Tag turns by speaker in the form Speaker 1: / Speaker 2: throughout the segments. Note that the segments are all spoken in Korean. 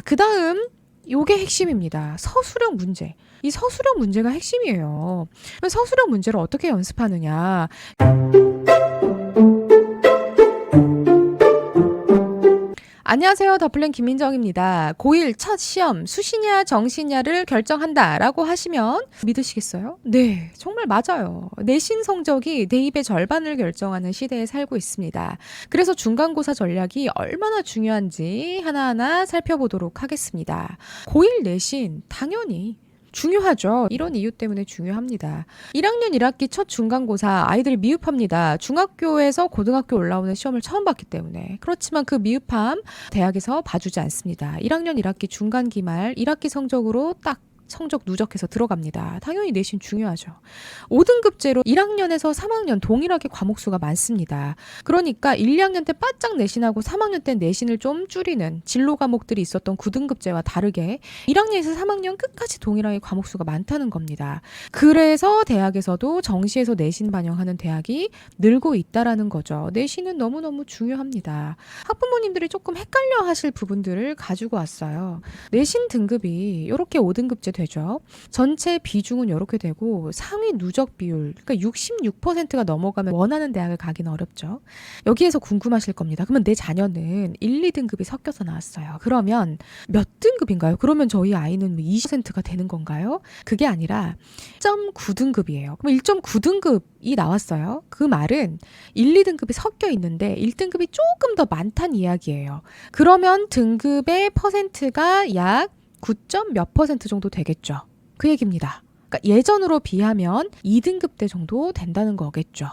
Speaker 1: 그 다음 요게 핵심입니다. 서술형 문제. 이 서술형 문제가 핵심이에요. 서술형 문제를 어떻게 연습하느냐. 안녕하세요. 더플랜 김민정입니다. 고1 첫 시험 수시냐 정시냐를 결정한다 라고 하시면 믿으시겠어요? 네, 정말 맞아요. 내신 성적이 대입의 절반을 결정하는 시대에 살고 있습니다. 그래서 중간고사 전략이 얼마나 중요한지 하나하나 살펴보도록 하겠습니다. 고1 내신 당연히 중요하죠. 이런 이유 때문에 중요합니다. 1학년 1학기 첫 중간고사 아이들이 미흡합니다. 중학교에서 고등학교 올라오는 시험을 처음 봤기 때문에. 그렇지만 그 미흡함 대학에서 봐주지 않습니다. 1학년 1학기 중간기말 1학기 성적으로 딱 성적 누적해서 들어갑니다. 당연히 내신 중요하죠. 5등급제로 1학년에서 3학년 동일하게 과목 수가 많습니다. 그러니까 1, 2학년 때 바짝 내신하고 3학년 때 내신을 좀 줄이는 진로 과목들이 있었던 9등급제와 다르게 1학년에서 3학년 끝까지 동일하게 과목 수가 많다는 겁니다. 그래서 대학에서도 정시에서 내신 반영하는 대학이 늘고 있다라는 거죠. 내신은 너무너무 중요합니다. 학부모님들이 조금 헷갈려 하실 부분들을 가지고 왔어요. 내신 등급이 이렇게 5등급제 되죠. 전체 비중은 이렇게 되고 상위 누적 비율, 그러니까 66%가 넘어가면 원하는 대학을 가기는 어렵죠. 여기에서 궁금하실 겁니다. 그러면 내 자녀는 1, 2등급이 섞여서 나왔어요. 그러면 몇 등급인가요? 그러면 저희 아이는 20%가 되는 건가요? 그게 아니라 1.9등급이에요. 그럼 1.9등급이 나왔어요. 그 말은 1, 2등급이 섞여 있는데 1등급이 조금 더 많다는 이야기예요. 그러면 등급의 퍼센트가 약 9점 몇 퍼센트 정도 되겠죠. 그 얘기입니다. 그러니까 예전으로 비하면 2등급 때 정도 된다는 거겠죠.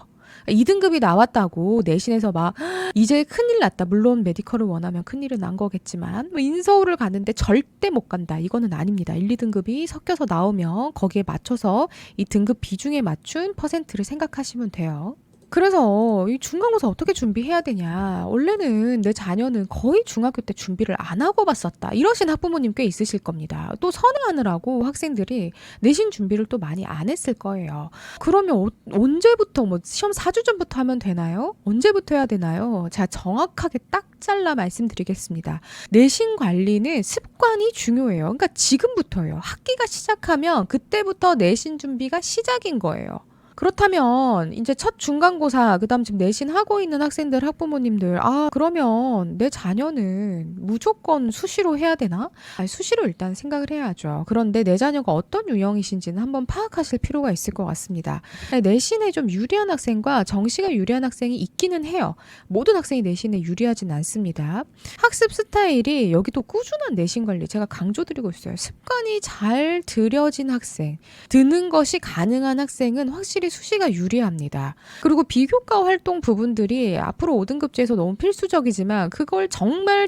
Speaker 1: 2등급이 나왔다고 내신에서 막 이제 큰일 났다. 물론 메디컬을 원하면 큰일은 난 거겠지만 인서울을 갔는데 절대 못 간다. 이거는 아닙니다. 1, 2등급이 섞여서 나오면 거기에 맞춰서 이 등급 비중에 맞춘 퍼센트를 생각하시면 돼요. 그래서 이 중간고사 어떻게 준비해야 되냐. 원래는 내 자녀는 거의 중학교 때 준비를 안 하고 봤었다. 이러신 학부모님 꽤 있으실 겁니다. 또 선행하느라고 학생들이 내신 준비를 또 많이 안 했을 거예요. 그러면 언제부터 시험 4주 전부터 하면 되나요? 언제부터 해야 되나요? 제가 정확하게 딱 잘라 말씀드리겠습니다. 내신 관리는 습관이 중요해요. 그러니까 지금부터예요. 학기가 시작하면 그때부터 내신 준비가 시작인 거예요. 그렇다면 이제 첫 중간고사 그다음 지금 내신 하고 있는 학생들 학부모님들 그러면 내 자녀는 무조건 수시로 해야 되나? 수시로 일단 생각을 해야죠. 그런데 내 자녀가 어떤 유형이신지는 한번 파악하실 필요가 있을 것 같습니다. 내신에 좀 유리한 학생과 정시가 유리한 학생이 있기는 해요. 모든 학생이 내신에 유리하진 않습니다. 학습 스타일이 여기도 꾸준한 내신 관리 제가 강조드리고 있어요. 습관이 잘 들여진 학생, 드는 것이 가능한 학생은 확실히 수시가 유리합니다. 그리고 비교과 활동 부분들이 앞으로 5등급제에서 너무 필수적이지만 그걸 정말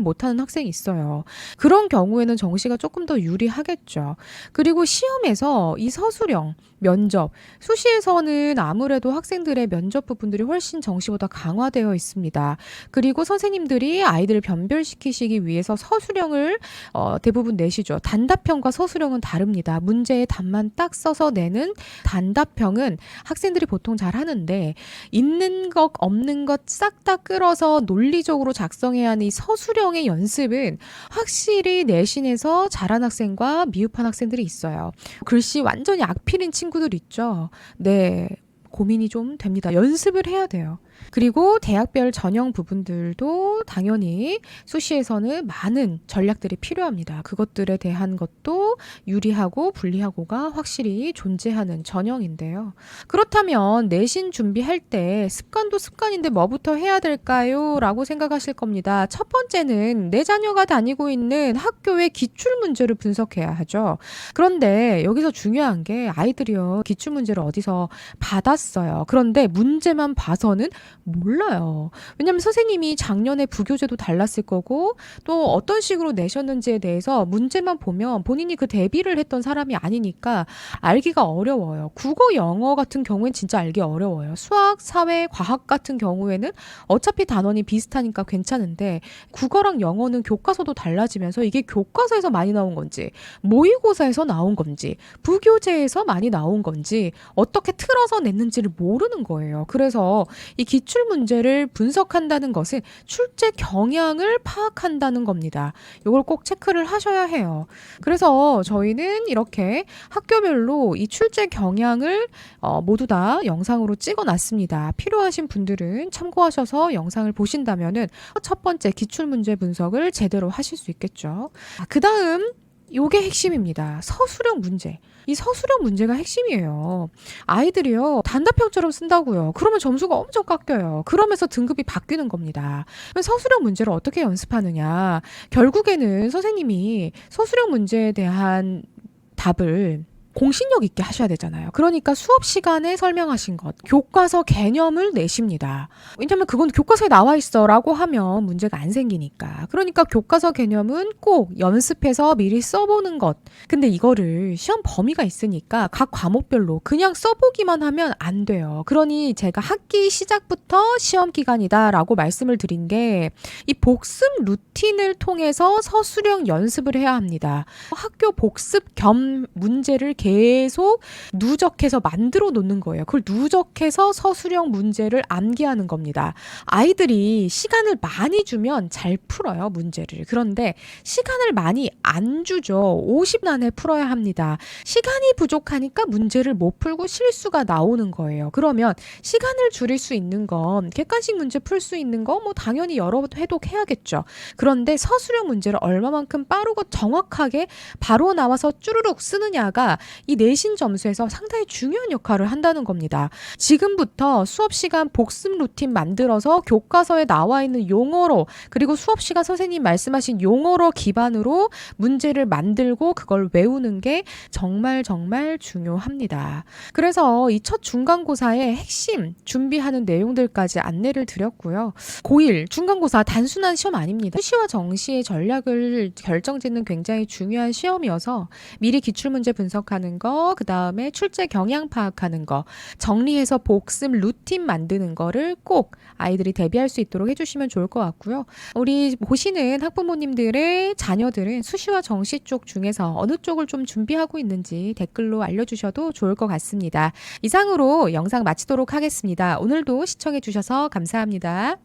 Speaker 1: 못하는 학생이 있어요. 그런 경우에는 정시가 조금 더 유리하겠죠. 그리고 시험에서 이 서술형, 면접, 수시에서는 아무래도 학생들의 면접 부분들이 훨씬 정시보다 강화되어 있습니다. 그리고 선생님들이 아이들을 변별시키시기 위해서 서술형을 대부분 내시죠. 단답형과 서술형은 다릅니다. 문제의 답만 딱 써서 내는 단답형은 학생들이 보통 잘 하는데 있는 것 없는 것 싹 다 끌어서 논리적으로 작성해야 하는 이 서술형의 연습은 확실히 내신에서 잘한 학생과 미흡한 학생들이 있어요. 글씨 완전히 악필인 친구들 있죠. 네. 고민이 좀 됩니다. 연습을 해야 돼요. 그리고 대학별 전형 부분들도 당연히 수시에서는 많은 전략들이 필요합니다. 그것들에 대한 것도 유리하고 불리하고가 확실히 존재하는 전형인데요. 그렇다면 내신 준비할 때 습관도 습관인데 뭐부터 해야 될까요? 라고 생각하실 겁니다. 첫 번째는 내 자녀가 다니고 있는 학교의 기출문제를 분석해야 하죠. 그런데 여기서 중요한 게 아이들이요. 기출문제를 어디서 받았어요. 그런데 문제만 봐서는 몰라요. 왜냐하면 선생님이 작년에 부교재도 달랐을 거고 또 어떤 식으로 내셨는지에 대해서 문제만 보면 본인이 그 대비를 했던 사람이 아니니까 알기가 어려워요. 국어, 영어 같은 경우엔 진짜 알기 어려워요. 수학, 사회, 과학 같은 경우에는 어차피 단원이 비슷하니까 괜찮은데 국어랑 영어는 교과서도 달라지면서 이게 교과서에서 많이 나온 건지 모의고사에서 나온 건지 부교재에서 많이 나온 건지 어떻게 틀어서 냈는지를 모르는 거예요. 그래서 이 기출 문제를 분석한다는 것은 출제 경향을 파악한다는 겁니다. 이걸 꼭 체크를 하셔야 해요. 그래서 저희는 이렇게 학교별로 이 출제 경향을 모두 다 영상으로 찍어놨습니다. 필요하신 분들은 참고하셔서 영상을 보신다면은 첫 번째 기출 문제 분석을 제대로 하실 수 있겠죠. 그 다음 요게 핵심입니다. 서술형 문제. 이 서술형 문제가 핵심이에요. 아이들이요, 단답형처럼 쓴다고요. 그러면 점수가 엄청 깎여요. 그러면서 등급이 바뀌는 겁니다. 서술형 문제를 어떻게 연습하느냐. 결국에는 선생님이 서술형 문제에 대한 답을 공신력 있게 하셔야 되잖아요. 그러니까 수업 시간에 설명하신 것, 교과서 개념을 내십니다. 왜냐면 그건 교과서에 나와 있어라고 하면 문제가 안 생기니까. 그러니까 교과서 개념은 꼭 연습해서 미리 써보는 것. 근데 이거를 시험 범위가 있으니까 각 과목별로 그냥 써보기만 하면 안 돼요. 그러니 제가 학기 시작부터 시험 기간이다라고 말씀을 드린 게 이 복습 루틴을 통해서 서술형 연습을 해야 합니다. 학교 복습 겸 문제를 계속 누적해서 만들어 놓는 거예요. 그걸 누적해서 서술형 문제를 암기하는 겁니다. 아이들이 시간을 많이 주면 잘 풀어요, 문제를. 그런데 시간을 많이 안 주죠. 50분 안에 풀어야 합니다. 시간이 부족하니까 문제를 못 풀고 실수가 나오는 거예요. 그러면 시간을 줄일 수 있는 건 객관식 문제 풀 수 있는 거 뭐 당연히 여러 회독 해야겠죠. 그런데 서술형 문제를 얼마만큼 빠르고 정확하게 바로 나와서 쭈루룩 쓰느냐가 이 내신 점수에서 상당히 중요한 역할을 한다는 겁니다. 지금부터 수업 시간 복습 루틴 만들어서 교과서에 나와 있는 용어로, 그리고 수업 시간 선생님 말씀하신 용어로 기반으로 문제를 만들고 그걸 외우는 게 정말 중요합니다. 그래서 이 첫 중간고사의 핵심 준비하는 내용들까지 안내를 드렸고요. 고1 중간고사 단순한 시험 아닙니다. 수시와 정시의 전략을 결정짓는 굉장히 중요한 시험이어서 미리 기출문제 분석하는 거, 그 다음에 출제 경향 파악하는 거, 정리해서 복습 루틴 만드는 거를 꼭 아이들이 대비할 수 있도록 해주시면 좋을 것 같고요. 우리 보시는 학부모님들의 자녀들은 수시와 정시 쪽 중에서 어느 쪽을 좀 준비하고 있는지 댓글로 알려주셔도 좋을 것 같습니다. 이상으로 영상 마치도록 하겠습니다. 오늘도 시청해주셔서 감사합니다.